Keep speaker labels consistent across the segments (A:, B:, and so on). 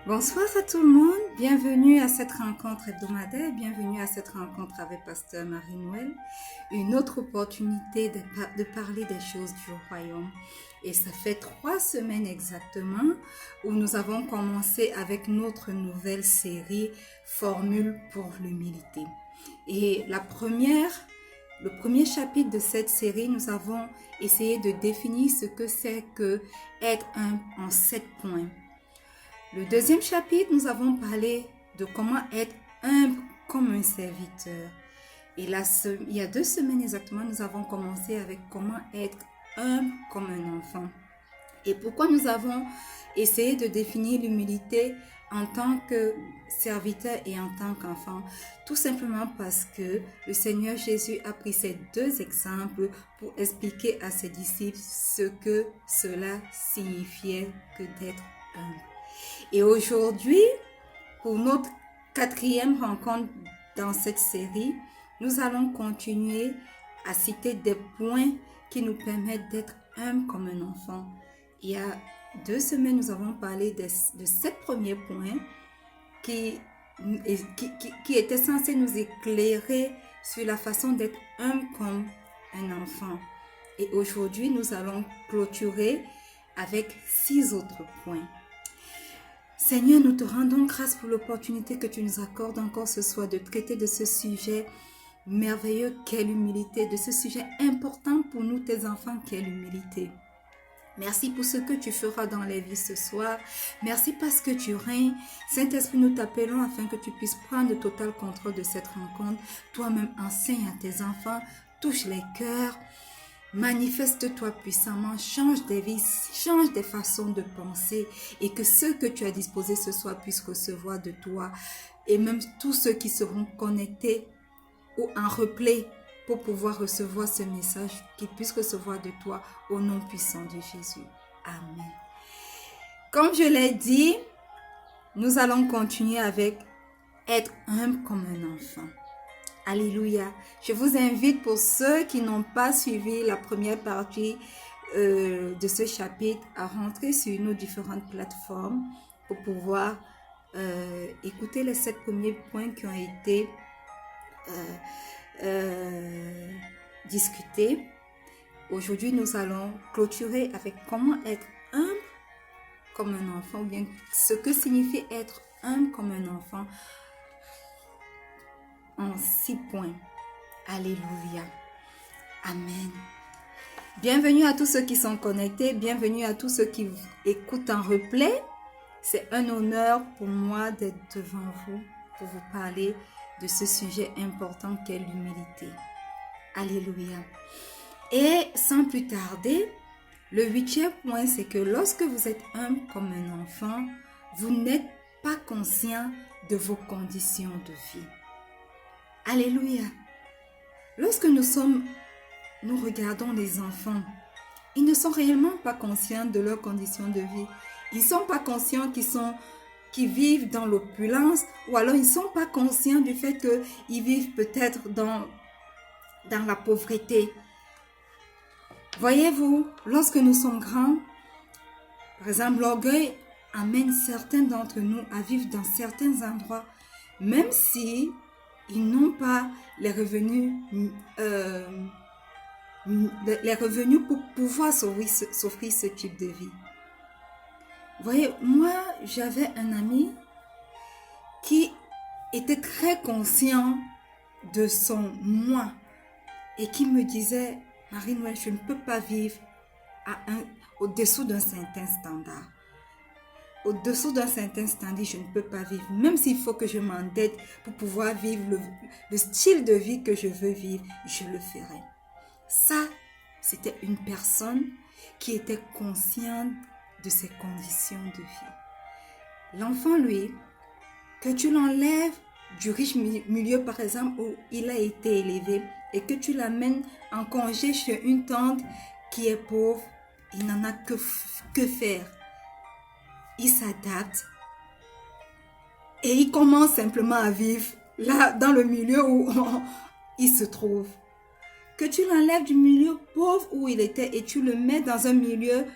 A: Bonsoir à tout le monde, bienvenue à cette rencontre hebdomadaire, bienvenue à cette rencontre avec Pasteur Marie-Noël. Une autre opportunité de parler des choses du royaume. Et ça fait 3 semaines exactement où nous avons commencé avec notre nouvelle série Formule pour l'humilité. Et le premier chapitre de cette série, nous avons essayé de définir ce que c'est que être humble en 7 points. Le deuxième chapitre, nous avons parlé de comment être humble comme un serviteur. Et là, il y a 2 semaines exactement, nous avons commencé avec comment être humble comme un enfant. Et pourquoi nous avons essayé de définir l'humilité en tant que serviteur et en tant qu'enfant? Tout simplement parce que le Seigneur Jésus a pris ces 2 exemples pour expliquer à ses disciples ce que cela signifiait que d'être humble. Et aujourd'hui, pour notre 4e rencontre dans cette série, nous allons continuer à citer des points qui nous permettent d'être humbles comme un enfant. Il y a 2 semaines, nous avons parlé de 7 premiers points qui étaient censés nous éclairer sur la façon d'être humble comme un enfant. Et aujourd'hui, nous allons clôturer avec 6 autres points. Seigneur, nous te rendons grâce pour l'opportunité que tu nous accordes encore ce soir de traiter de ce sujet merveilleux qu'est l'humilité, de ce sujet important pour nous, tes enfants, qu'est l'humilité. Merci pour ce que tu feras dans les vies ce soir. Merci parce que tu règnes. Saint-Esprit, nous t'appelons afin que tu puisses prendre le total contrôle de cette rencontre. Toi-même, enseigne à tes enfants, touche les cœurs. Manifeste-toi puissamment, change des vies, change des façons de penser et que ceux que tu as disposés ce soir puissent recevoir de toi et même tous ceux qui seront connectés ou en replay pour pouvoir recevoir ce message, qu'ils puissent recevoir de toi au nom puissant de Jésus. Amen. Comme je l'ai dit, nous allons continuer avec être humble comme un enfant. Alléluia. Je vous invite pour ceux qui n'ont pas suivi la première partie de ce chapitre à rentrer sur nos différentes plateformes pour pouvoir écouter les 7 premiers points qui ont été discutés. Aujourd'hui, nous allons clôturer avec comment être humble comme un enfant ou bien ce que signifie être humble comme un enfant en 6 points. Alléluia. Amen. Bienvenue à tous ceux qui sont connectés. Bienvenue à tous ceux qui écoutent en replay. C'est un honneur pour moi d'être devant vous pour vous parler de ce sujet important qu'est l'humilité. Alléluia. Et sans plus tarder, le 8e point, c'est que lorsque vous êtes humble comme un enfant, vous n'êtes pas conscient de vos conditions de vie. Alléluia. Lorsque nous regardons les enfants, ils ne sont réellement pas conscients de leurs conditions de vie. Ils ne sont pas conscients qu'ils vivent dans l'opulence ou alors ils ne sont pas conscients du fait qu'ils vivent peut-être dans la pauvreté. Voyez-vous, lorsque nous sommes grands, par exemple, l'orgueil amène certains d'entre nous à vivre dans certains endroits, même si ils n'ont pas les revenus pour pouvoir s'offrir ce type de vie. Vous voyez, moi, j'avais un ami qui était très conscient de son moi et qui me disait, Marie-Noël, je ne peux pas vivre au-dessous d'un certain standard. Au-dessous d'un certain standard, je ne peux pas vivre. Même s'il faut que je m'endette pour pouvoir vivre le style de vie que je veux vivre, je le ferai. Ça, c'était une personne qui était consciente de ses conditions de vie. L'enfant, lui, que tu l'enlèves du riche milieu, par exemple, où il a été élevé, et que tu l'amènes en congé chez une tante qui est pauvre, il n'en a que faire. Il s'adapte et il commence simplement à vivre là dans le milieu où il se trouve. Que tu l'enlèves du milieu pauvre où il était et tu le mets dans un milieu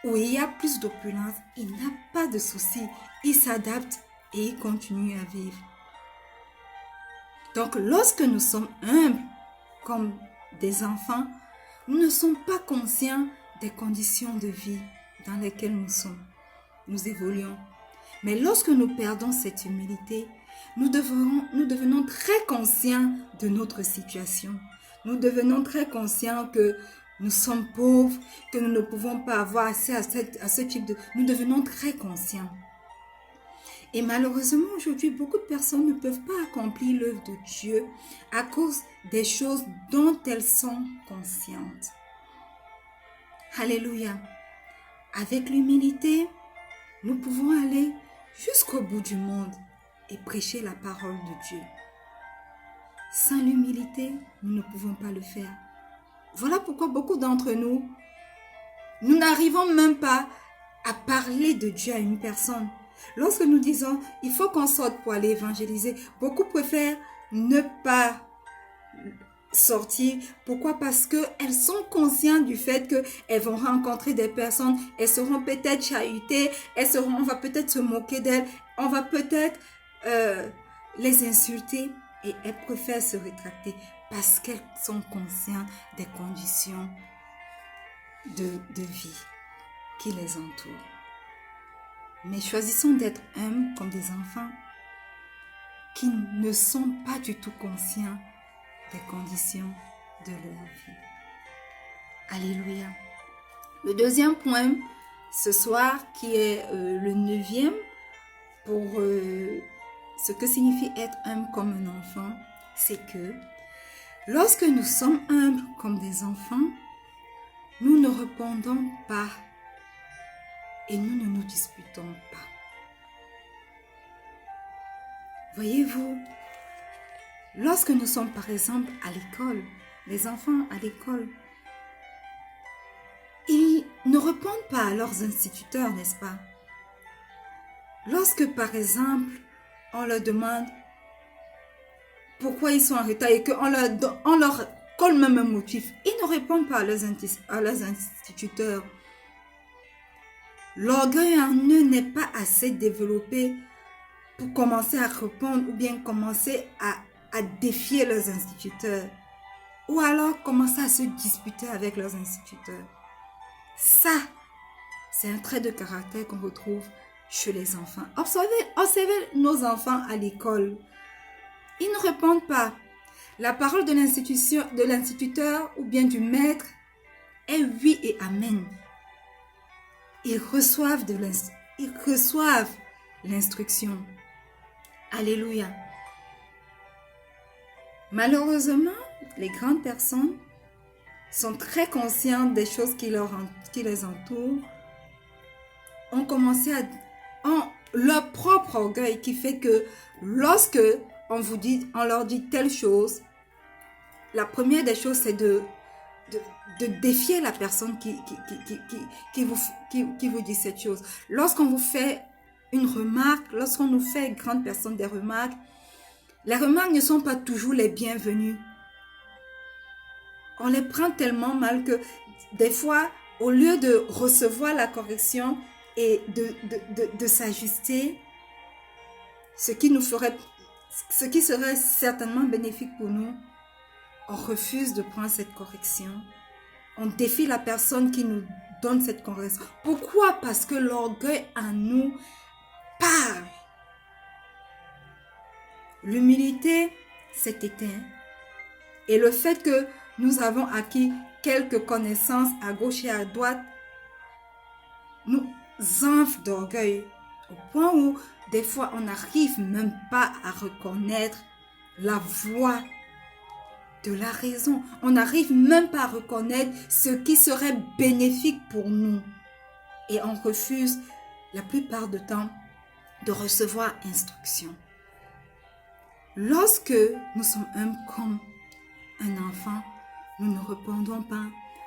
A: où il y a plus d'opulence, il n'a pas de souci. Il s'adapte et il continue à vivre. Donc, lorsque nous sommes humbles comme des enfants, nous ne sommes pas conscients des conditions de vie dans lesquelles nous évoluons. Mais lorsque nous perdons cette humilité, nous devenons très conscients de notre situation. Nous devenons très conscients que nous sommes pauvres, que nous ne pouvons pas avoir accès à ce type de... Nous devenons très conscients. Et malheureusement, aujourd'hui, beaucoup de personnes ne peuvent pas accomplir l'œuvre de Dieu à cause des choses dont elles sont conscientes. Alléluia. Avec l'humilité, nous pouvons aller jusqu'au bout du monde et prêcher la parole de Dieu. Sans l'humilité, nous ne pouvons pas le faire. Voilà pourquoi beaucoup d'entre nous, nous n'arrivons même pas à parler de Dieu à une personne. Lorsque nous disons, il faut qu'on sorte pour aller évangéliser, beaucoup préfèrent ne pas sortir. Pourquoi? Parce qu'elles sont conscientes du fait qu'elles vont rencontrer des personnes, elles seront peut-être chahutées, on va peut-être se moquer d'elles, on va peut-être les insulter et elles préfèrent se rétracter parce qu'elles sont conscientes des conditions de vie qui les entourent. Mais choisissons d'être humbles comme des enfants qui ne sont pas du tout conscients des conditions de leur vie. Alléluia. Le deuxième point ce soir, qui est le 9e, pour ce que signifie être humble comme un enfant, c'est que lorsque nous sommes humbles comme des enfants, nous ne répondons pas et nous ne nous disputons pas. Voyez-vous, lorsque nous sommes par exemple à l'école, les enfants à l'école, ils ne répondent pas à leurs instituteurs, n'est-ce pas? Lorsque par exemple, on leur demande pourquoi ils sont en retard et qu'on leur colle même un motif, ils ne répondent pas à leurs instituteurs. L'orgueil en eux n'est pas assez développé pour commencer à répondre ou bien commencer à défier leurs instituteurs ou alors commencer à se disputer avec leurs instituteurs. Ça, c'est un trait de caractère qu'on retrouve chez les enfants. Observez nos enfants à l'école. Ils ne répondent pas. La parole de l'instituteur ou bien du maître est oui et amen. Ils reçoivent l'instruction. Alléluia. Malheureusement, les grandes personnes sont très conscientes des choses qui les entourent, ont leur propre orgueil qui fait que lorsque on leur dit telle chose, la première des choses c'est de défier la personne qui vous dit cette chose. Lorsqu'on vous fait une remarque, lorsqu'on nous fait, grande personne, des remarques, les remarques ne sont pas toujours les bienvenues. On les prend tellement mal que des fois, au lieu de recevoir la correction et de s'ajuster, ce qui serait certainement bénéfique pour nous, on refuse de prendre cette correction. On défie la personne qui nous donne cette correction. Pourquoi? Parce que l'orgueil en nous parle. L'humilité s'est éteinte. Et le fait que nous avons acquis quelques connaissances à gauche et à droite nous enfle d'orgueil. Au point où des fois on n'arrive même pas à reconnaître la voix de la raison. On n'arrive même pas à reconnaître ce qui serait bénéfique pour nous. Et on refuse la plupart du temps de recevoir instruction. Lorsque nous sommes humbles comme un enfant, nous ne répondons pas,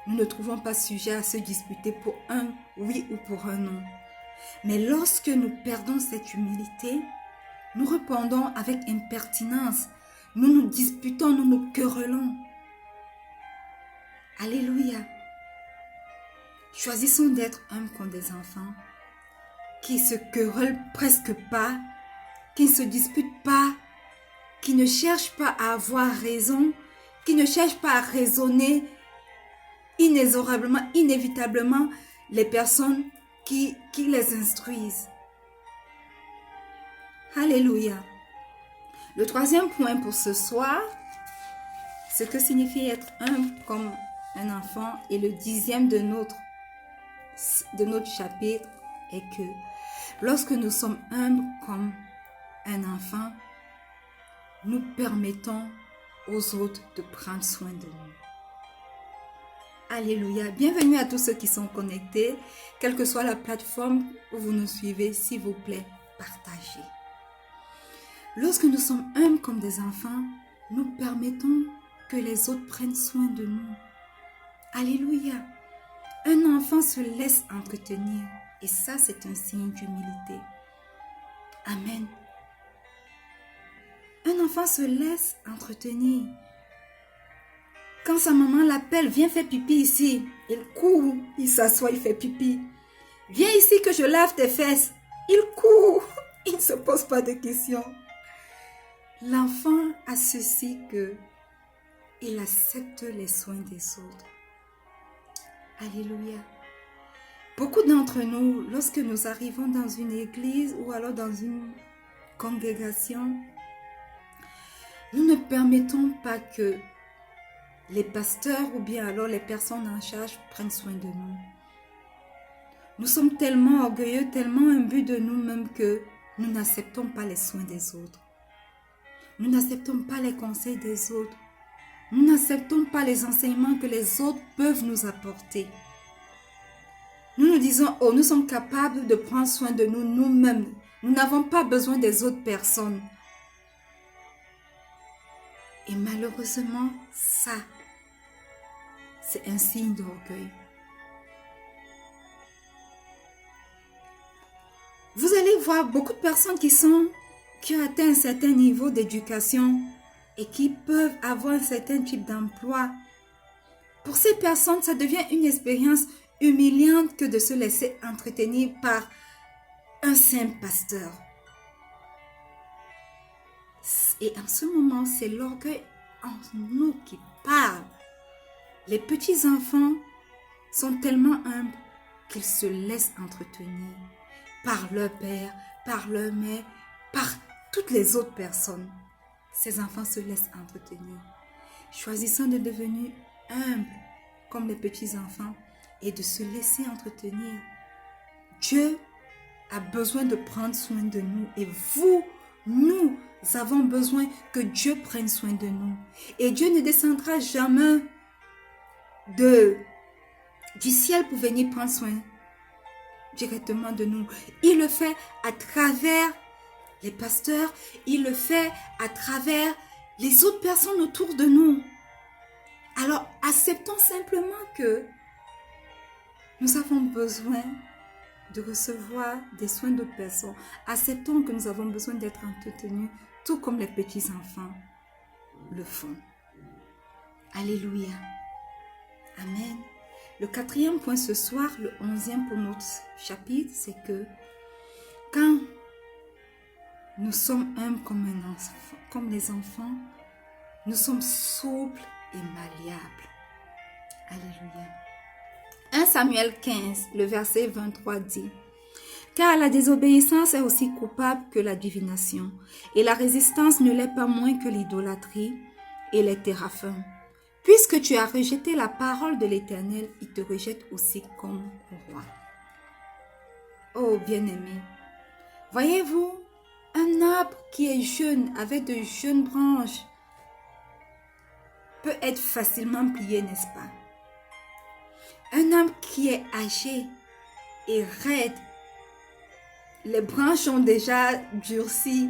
A: nous ne trouvons pas sujet à se disputer pour un oui ou pour un non. Mais lorsque nous perdons cette humilité, nous répondons avec impertinence. Nous nous disputons, nous nous querellons. Alléluia. Choisissons d'être humbles comme des enfants, qui se querellent presque pas, qui ne se disputent pas, qui ne cherchent pas à avoir raison, qui ne cherchent pas à raisonner inexorablement, inévitablement les personnes qui les instruisent. Alléluia. Le troisième point pour ce soir, ce que signifie être humble comme un enfant, et le 10e de notre chapitre est que lorsque nous sommes humbles comme un enfant, nous permettons aux autres de prendre soin de nous. Alléluia. Bienvenue à tous ceux qui sont connectés. Quelle que soit la plateforme où vous nous suivez, s'il vous plaît, partagez. Lorsque nous sommes humbles comme des enfants, nous permettons que les autres prennent soin de nous. Alléluia. Un enfant se laisse entretenir et ça, c'est un signe d'humilité. Amen. Un enfant se laisse entretenir. Quand sa maman l'appelle, viens faire pipi ici. Il court, il s'assoit, il fait pipi. Viens ici que je lave tes fesses. Il court, il ne se pose pas de questions. L'enfant a ceci que il accepte les soins des autres. Alléluia. Beaucoup d'entre nous, lorsque nous arrivons dans une église ou alors dans une congrégation, nous ne permettons pas que les pasteurs ou bien alors les personnes en charge prennent soin de nous. Nous sommes tellement orgueilleux, tellement imbus de nous-mêmes que nous n'acceptons pas les soins des autres. Nous n'acceptons pas les conseils des autres. Nous n'acceptons pas les enseignements que les autres peuvent nous apporter. Nous nous disons, oh, nous sommes capables de prendre soin de nous nous-mêmes. Nous n'avons pas besoin des autres personnes. Et malheureusement, ça, c'est un signe d'orgueil. Vous allez voir beaucoup de personnes qui ont atteint un certain niveau d'éducation et qui peuvent avoir un certain type d'emploi. Pour ces personnes, ça devient une expérience humiliante que de se laisser entretenir par un simple pasteur. Et en ce moment, c'est l'orgueil en nous qui parle. Les petits enfants sont tellement humbles qu'ils se laissent entretenir par leur père, par leur mère, par toutes les autres personnes. Ces enfants se laissent entretenir. Choisissons de devenir humbles comme les petits enfants et de se laisser entretenir. Dieu a besoin de prendre soin de nous et nous avons besoin que Dieu prenne soin de nous. Et Dieu ne descendra jamais du ciel pour venir prendre soin directement de nous. Il le fait à travers les pasteurs, il le fait à travers les autres personnes autour de nous. Alors, acceptons simplement que nous avons besoin de recevoir des soins d'autres personnes. Acceptons que nous avons besoin d'être entretenus, tout comme les petits enfants le font. Alléluia. Amen. Le 4e point ce soir, le 11e pour notre chapitre, c'est que quand nous sommes humbles comme les enfants, nous sommes souples et malléables. Alléluia. 1 Samuel 15, le verset 23 dit: « Car la désobéissance est aussi coupable que la divination, et la résistance ne l'est pas moins que l'idolâtrie et les téraphims. Puisque tu as rejeté la parole de l'Éternel, il te rejette aussi comme au roi. » Oh bien-aimé, voyez-vous, un arbre qui est jeune, avec de jeunes branches, peut être facilement plié, n'est-ce pas? Un arbre qui est âgé et raide, les branches ont déjà durci.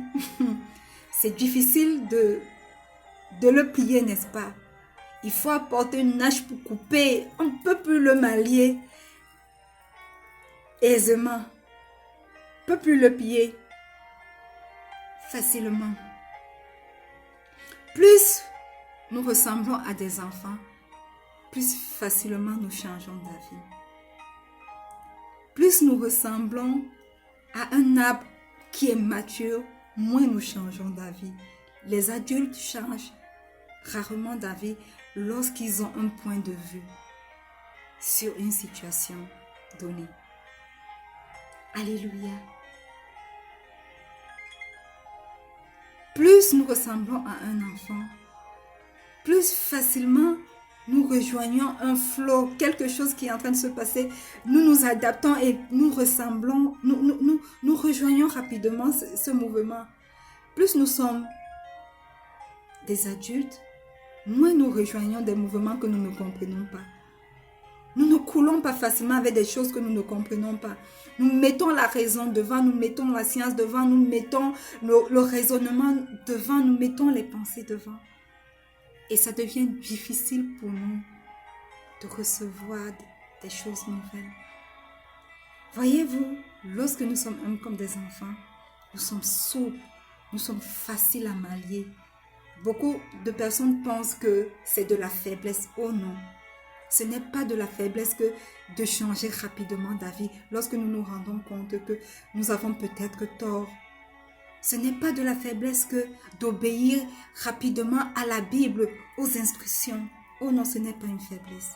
A: C'est difficile de le plier, n'est-ce pas? Il faut apporter une hache pour couper. On ne peut plus le manier aisément. On ne peut plus le plier facilement. Plus nous ressemblons à des enfants, plus facilement nous changeons d'avis. plus nous ressemblons à un arbre qui est mature, moins nous changeons d'avis. Les adultes changent rarement d'avis lorsqu'ils ont un point de vue sur une situation donnée. Alléluia. Plus nous ressemblons à un enfant, plus facilement nous rejoignons un flot, quelque chose qui est en train de se passer. Nous nous adaptons et nous ressemblons, nous rejoignons rapidement ce mouvement. Plus nous sommes des adultes, moins nous rejoignons des mouvements que nous ne comprenons pas. Nous ne coulons pas facilement avec des choses que nous ne comprenons pas. Nous mettons la raison devant, nous mettons la science devant, nous mettons le raisonnement devant, nous mettons les pensées devant. Et ça devient difficile pour nous de recevoir des choses nouvelles. Voyez-vous, lorsque nous sommes comme des enfants, nous sommes souples, nous sommes faciles à manier. Beaucoup de personnes pensent que c'est de la faiblesse. Oh non! Ce n'est pas de la faiblesse que de changer rapidement d'avis lorsque nous nous rendons compte que nous avons peut-être tort. Ce n'est pas de la faiblesse que d'obéir rapidement à la Bible, aux instructions. Oh non, ce n'est pas une faiblesse.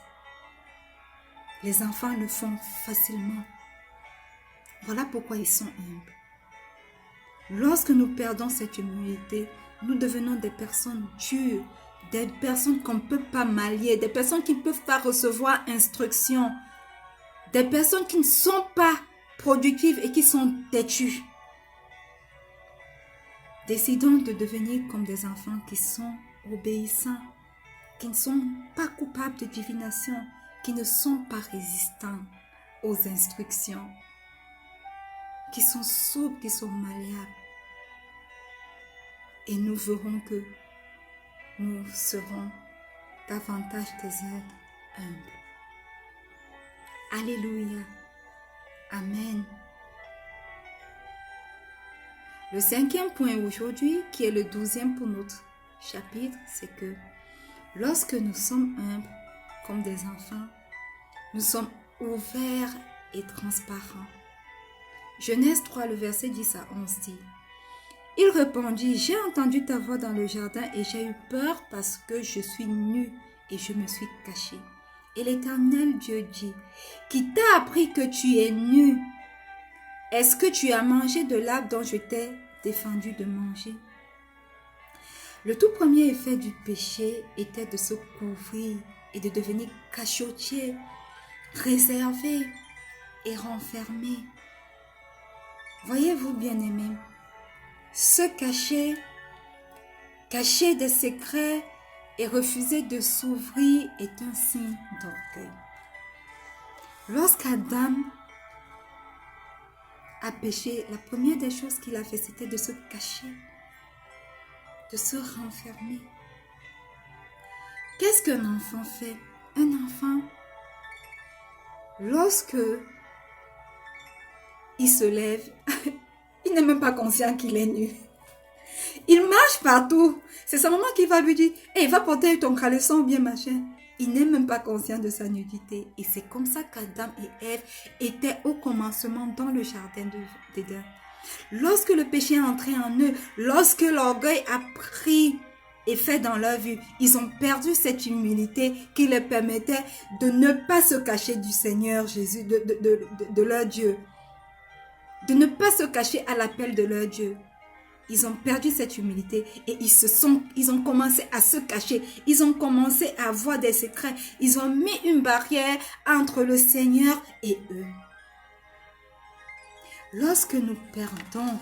A: Les enfants le font facilement. Voilà pourquoi ils sont humbles. Lorsque nous perdons cette humilité, nous devenons des personnes dures, des personnes qu'on ne peut pas manier, des personnes qui ne peuvent pas recevoir instruction, des personnes qui ne sont pas productives et qui sont têtues. Décidons de devenir comme des enfants qui sont obéissants, qui ne sont pas coupables de divination, qui ne sont pas résistants aux instructions, qui sont souples, qui sont malléables. Et nous verrons que nous serons davantage des êtres humbles. Alléluia. Amen. Le 5e point aujourd'hui, qui est le 12e pour notre chapitre, c'est que lorsque nous sommes humbles comme des enfants, nous sommes ouverts et transparents. Genèse 3, le verset 10 à 11 dit: Il répondit: J'ai entendu ta voix dans le jardin et j'ai eu peur parce que je suis nu et je me suis caché. Et l'Éternel Dieu dit: Qui t'a appris que tu es nu? Est-ce que tu as mangé de l'arbre dont je t'ai défendu de manger? Le tout premier effet du péché était de se couvrir et de devenir cachotier, réservé et renfermé. Voyez-vous, bien-aimés, se cacher, cacher des secrets et refuser de s'ouvrir est un signe d'orgueil. Lorsqu'Adam a péché, la première des choses qu'il a fait, c'était de se cacher, de se renfermer. Qu'est-ce qu'un enfant fait? Un enfant, lorsque il se lève, il n'est même pas conscient qu'il est nu. Il marche partout. C'est sa maman qui va lui dire: hey, va porter ton caleçon ou bien machin. Il n'est même pas conscient de sa nudité. Et c'est comme ça qu'Adam et Ève étaient au commencement dans le jardin d'Éden. Lorsque le péché est entré en eux, lorsque l'orgueil a pris effet dans leur vie, ils ont perdu cette humilité qui leur permettait de ne pas se cacher du Seigneur Jésus, de leur Dieu. De ne pas se cacher à l'appel de leur Dieu. Ils ont perdu cette humilité et ils ont commencé à se cacher. Ils ont commencé à avoir des secrets. Ils ont mis une barrière entre le Seigneur et eux. Lorsque nous perdons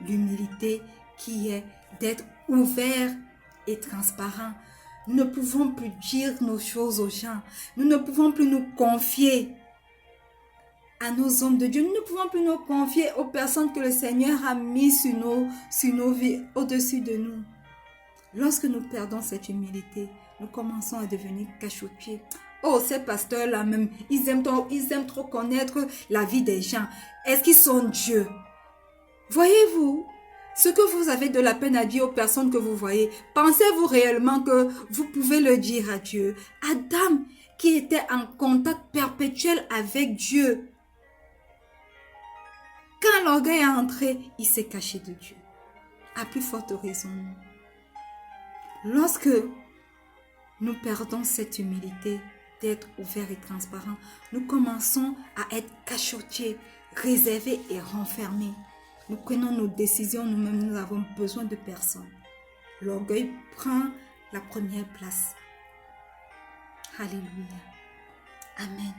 A: l'humilité qui est d'être ouverts et transparents, nous ne pouvons plus dire nos choses aux gens. Nous ne pouvons plus nous confier à nos hommes de Dieu. Nous ne pouvons plus nous confier aux personnes que le Seigneur a mis sur nos vies, au-dessus de nous. Lorsque nous perdons cette humilité, nous commençons à devenir cachotiers. Oh, ces pasteurs-là même, ils aiment trop connaître la vie des gens. Est-ce qu'ils sont Dieu? Voyez-vous, ce que vous avez de la peine à dire aux personnes que vous voyez, pensez-vous réellement que vous pouvez le dire à Dieu? Adam, qui était en contact perpétuel avec Dieu. Quand l'orgueil est entré, il s'est caché de Dieu. À plus forte raison. Lorsque nous perdons cette humilité d'être ouverts et transparents, nous commençons à être cachotiers, réservés et renfermés. Nous prenons nos décisions nous-mêmes, nous avons besoin de personne. L'orgueil prend la première place. Alléluia. Amen.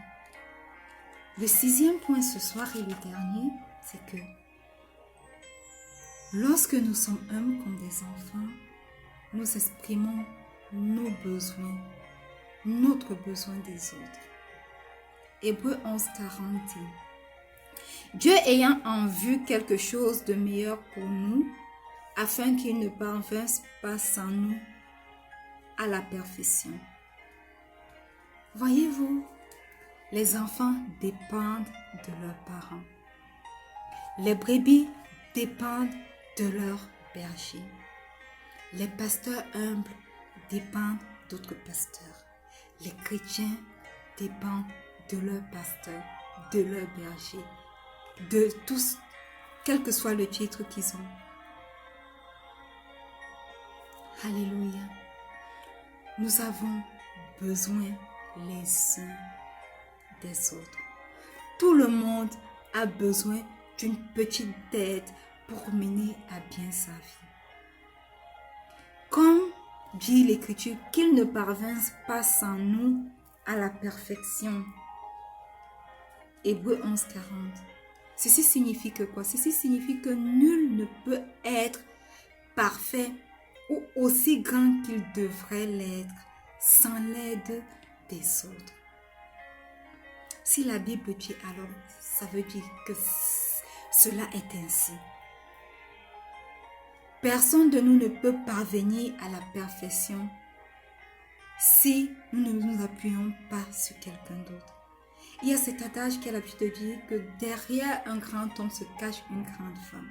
A: Le 6e point ce soir et le dernier, c'est que lorsque nous sommes humbles comme des enfants, nous exprimons nos besoins, notre besoin des autres. Hébreux 11:40 dit: Dieu ayant en vue quelque chose de meilleur pour nous, afin qu'il ne parvinsse pas sans nous à la perfection. Voyez-vous, les enfants dépendent de leurs parents. Les brebis dépendent de leurs bergers. Les pasteurs humbles dépendent d'autres pasteurs. Les chrétiens dépendent de leurs pasteurs, de leurs bergers, de tous, quel que soit le titre qu'ils ont. Alléluia. Nous avons besoin les uns des autres. Tout le monde a besoin d'une petite aide pour mener à bien sa vie. Comme dit l'Écriture, qu'il ne parvinsse pas sans nous à la perfection. Hébreux 11:40. Ceci signifie que quoi? Ceci signifie que nul ne peut être parfait ou aussi grand qu'il devrait l'être sans l'aide des autres. Si la Bible dit alors, ça veut dire que cela est ainsi. Personne de nous ne peut parvenir à la perfection si nous ne nous appuyons pas sur quelqu'un d'autre. Il y a cet adage qui a l'habitude de dire que derrière un grand homme se cache une grande femme.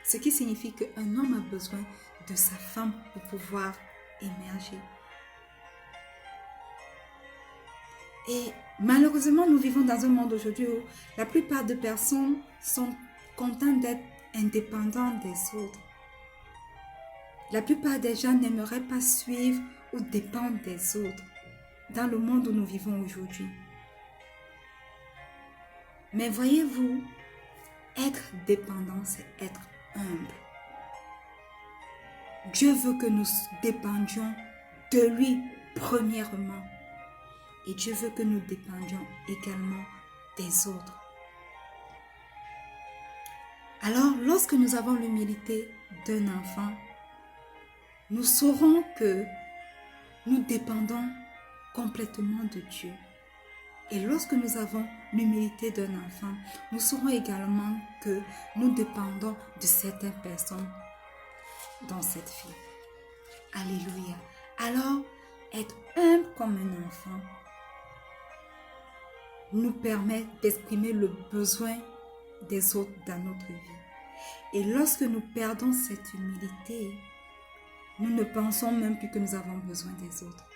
A: Ce qui signifie qu'un homme a besoin de sa femme pour pouvoir émerger. Et malheureusement, nous vivons dans un monde aujourd'hui où la plupart des personnes sont contentes d'être indépendantes des autres. La plupart des gens n'aimeraient pas suivre ou dépendre des autres dans le monde où nous vivons aujourd'hui. Mais voyez-vous, être dépendant, c'est être humble. Dieu veut que nous dépendions de lui premièrement. Et Dieu veut que nous dépendions également des autres. Alors, lorsque nous avons l'humilité d'un enfant, nous saurons que nous dépendons complètement de Dieu. Et lorsque nous avons l'humilité d'un enfant, nous saurons également que nous dépendons de certaines personnes dans cette vie. Alléluia. Alors, être humble comme un enfant nous permet d'exprimer le besoin des autres dans notre vie. Et lorsque nous perdons cette humilité, nous ne pensons même plus que nous avons besoin des autres.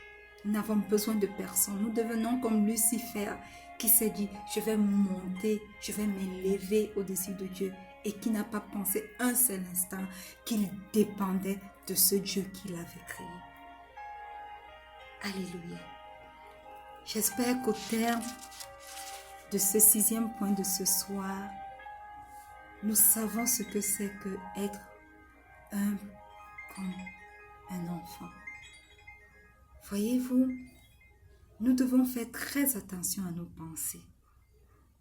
A: Nous n'avons besoin de personne. Nous devenons comme Lucifer qui s'est dit, je vais monter, je vais m'élever au-dessus de Dieu et qui n'a pas pensé un seul instant qu'il dépendait de ce Dieu qu'il avait créé. Alléluia. J'espère qu'au terme de ce 6e point de ce soir, nous savons ce que c'est que être humble comme un enfant. Voyez-vous, nous devons faire très attention à nos pensées.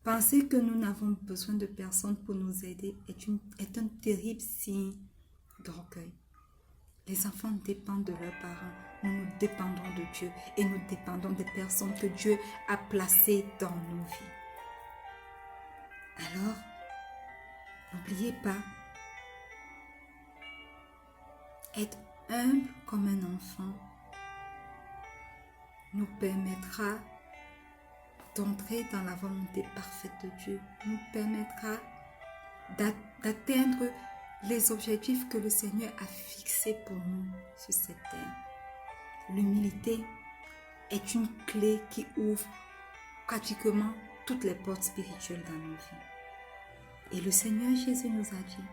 A: Penser que nous n'avons besoin de personne pour nous aider est un terrible signe d'orgueil. Les enfants dépendent de leurs parents. Nous dépendons de Dieu et nous dépendons des personnes que Dieu a placées dans nos vies. Alors, n'oubliez pas, être humble comme un enfant nous permettra d'entrer dans la volonté parfaite de Dieu, nous permettra d'atteindre les objectifs que le Seigneur a fixés pour nous sur cette terre. L'humilité, est une clé qui ouvre pratiquement toutes les portes spirituelles dans nos vies. Et le Seigneur Jésus nous a dit,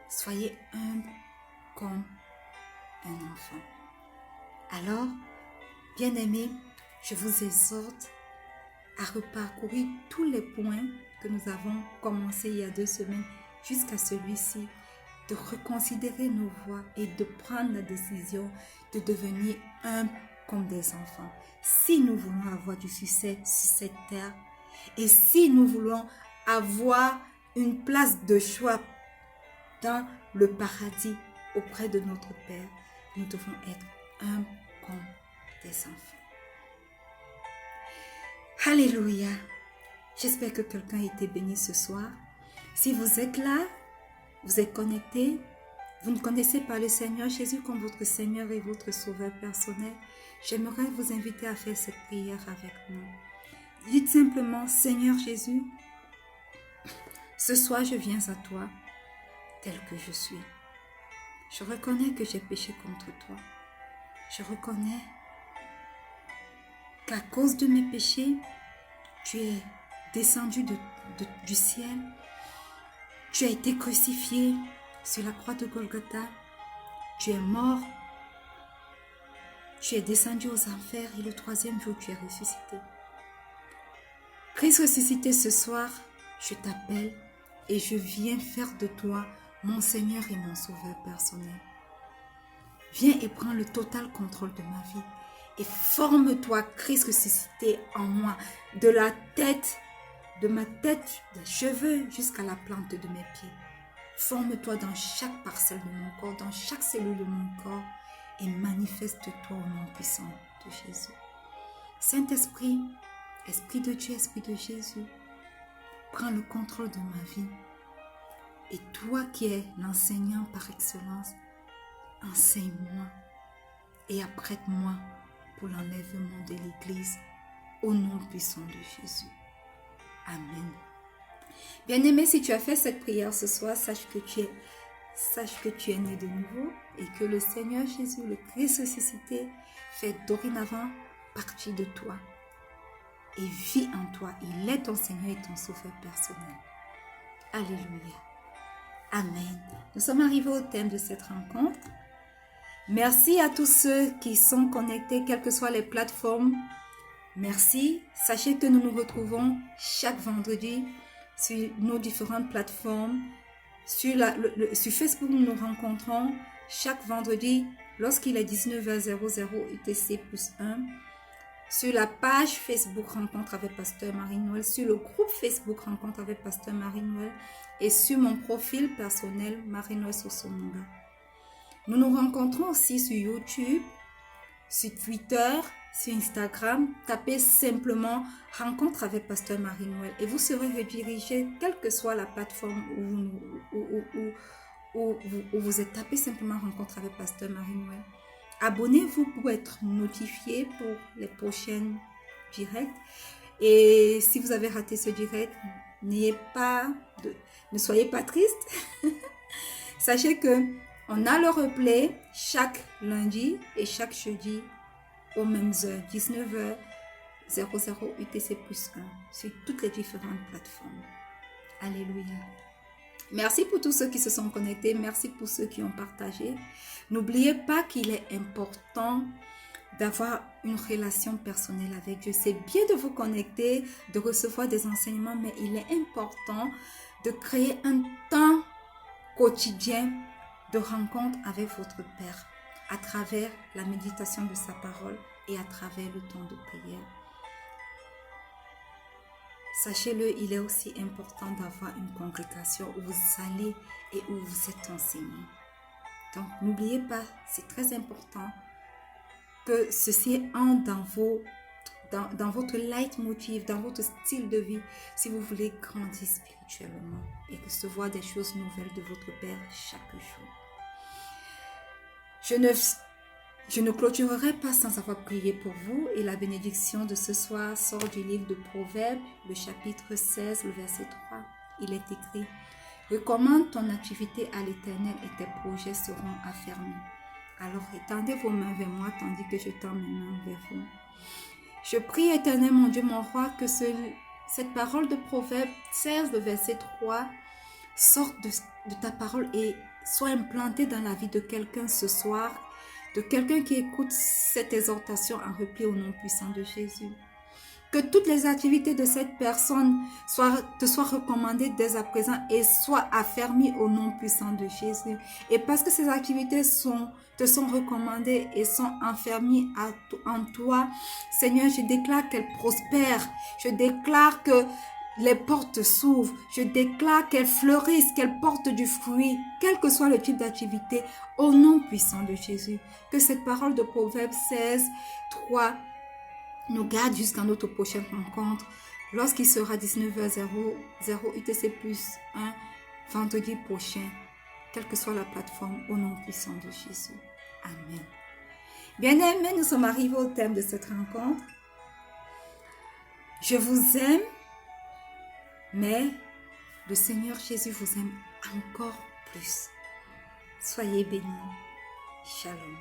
A: soyez humbles comme un enfant. Alors, bien-aimés, je vous exhorte à reparcourir tous les points que nous avons commencé il y a 2 semaines jusqu'à celui-ci, de reconsidérer nos voies et de prendre la décision de devenir humbles comme des enfants. Si nous voulons avoir du succès sur cette terre et si nous voulons avoir une place de choix dans le paradis auprès de notre Père, nous devons être humbles comme des enfants. Alléluia! J'espère que quelqu'un a été béni ce soir. Si vous êtes là, vous êtes connectés, vous ne connaissez pas le Seigneur Jésus comme votre Seigneur et votre Sauveur personnel, j'aimerais vous inviter à faire cette prière avec nous. Dites simplement, Seigneur Jésus, ce soir je viens à toi tel que je suis. Je reconnais que j'ai péché contre toi. Je reconnais qu'à cause de mes péchés, tu es descendu du ciel. Tu as été crucifié sur la croix de Golgotha. Tu es mort. Tu es descendu aux enfers et le 3e jour, tu es ressuscité. Christ ressuscité ce soir, je t'appelle et je viens faire de toi mon Seigneur et mon Sauveur personnel. Viens et prends le total contrôle de ma vie et forme-toi, Christ ressuscité en moi, de la tête, de ma tête, des cheveux jusqu'à la plante de mes pieds. Forme-toi dans chaque parcelle de mon corps, dans chaque cellule de mon corps et manifeste-toi au nom puissant de Jésus. Saint-Esprit, Esprit de Dieu, Esprit de Jésus, prends le contrôle de ma vie. Et toi qui es l'enseignant par excellence, enseigne-moi et apprête-moi pour l'enlèvement de l'Église au nom puissant de Jésus. Amen. Bien-aimé, si tu as fait cette prière ce soir, sache que tu es né de nouveau et que le Seigneur Jésus, le Christ ressuscité, fait dorénavant partie de toi et vit en toi. Il est ton Seigneur et ton Sauveur personnel. Alléluia. Amen. Nous sommes arrivés au thème de cette rencontre. Merci à tous ceux qui sont connectés, quelles que soient les plateformes. Merci. Sachez que nous nous retrouvons chaque vendredi sur nos différentes plateformes. Sur Facebook, nous nous rencontrons chaque vendredi lorsqu'il est 19h00 UTC plus 1. Sur la page Facebook Rencontre avec Pasteur Marie-Noël, sur le groupe Facebook Rencontre avec Pasteur Marie-Noël et sur mon profil personnel Marie-Noël Sosomunga. Nous nous rencontrons aussi sur YouTube, sur Twitter, sur Instagram. Tapez simplement Rencontre avec Pasteur Marie-Noël et vous serez redirigé, quelle que soit la plateforme où vous êtes. Tapez simplement Rencontre avec Pasteur Marie-Noël. Abonnez-vous pour être notifié pour les prochaines directs. Et si vous avez raté ce direct, ne soyez pas triste. Sachez que on a le replay chaque lundi et chaque jeudi aux mêmes heures, 19h00 UTC plus 1 sur toutes les différentes plateformes. Alléluia. Merci pour tous ceux qui se sont connectés. Merci pour ceux qui ont partagé. N'oubliez pas qu'il est important d'avoir une relation personnelle avec Dieu. C'est bien de vous connecter, de recevoir des enseignements, mais il est important de créer un temps quotidien de rencontre avec votre Père à travers la méditation de sa parole et à travers le temps de prière. Sachez-le, il est aussi important d'avoir une congrégation où vous allez et où vous êtes enseigné. Donc, n'oubliez pas, c'est très important que ceci entre dans votre leitmotiv, dans votre style de vie, si vous voulez grandir spirituellement et recevoir des choses nouvelles de votre Père chaque jour. Je ne clôturerai pas sans avoir prié pour vous et la bénédiction de ce soir sort du livre de Proverbes, le chapitre 16, le verset 3. Il est écrit « Recommande ton activité à l'Éternel et tes projets seront affermis. Alors étendez vos mains vers moi tandis que je tends mes mains vers vous. Je prie, Éternel, mon Dieu, mon roi, que cette parole de Proverbe 16, le verset 3, sorte de ta parole et soit implantée dans la vie de quelqu'un ce soir, de quelqu'un qui écoute cette exhortation en repli au nom puissant de Jésus. Que toutes les activités de cette personne te soient recommandées dès à présent et soient affermies au nom puissant de Jésus. Et parce que ces activités te sont recommandées et sont enfermées en toi, Seigneur, je déclare qu'elles prospèrent. Je déclare que les portes s'ouvrent. Je déclare qu'elles fleurissent, qu'elles portent du fruit, quel que soit le type d'activité, au nom puissant de Jésus. Que cette parole de Proverbe 16, 3, nous garde jusqu'à notre prochaine rencontre, lorsqu'il sera 19h00 UTC plus 1, vendredi prochain, quelle que soit la plateforme, au nom puissant de Jésus. Amen. Bien-aimés, nous sommes arrivés au terme de cette rencontre. Je vous aime, mais le Seigneur Jésus vous aime encore plus. Soyez bénis. Shalom.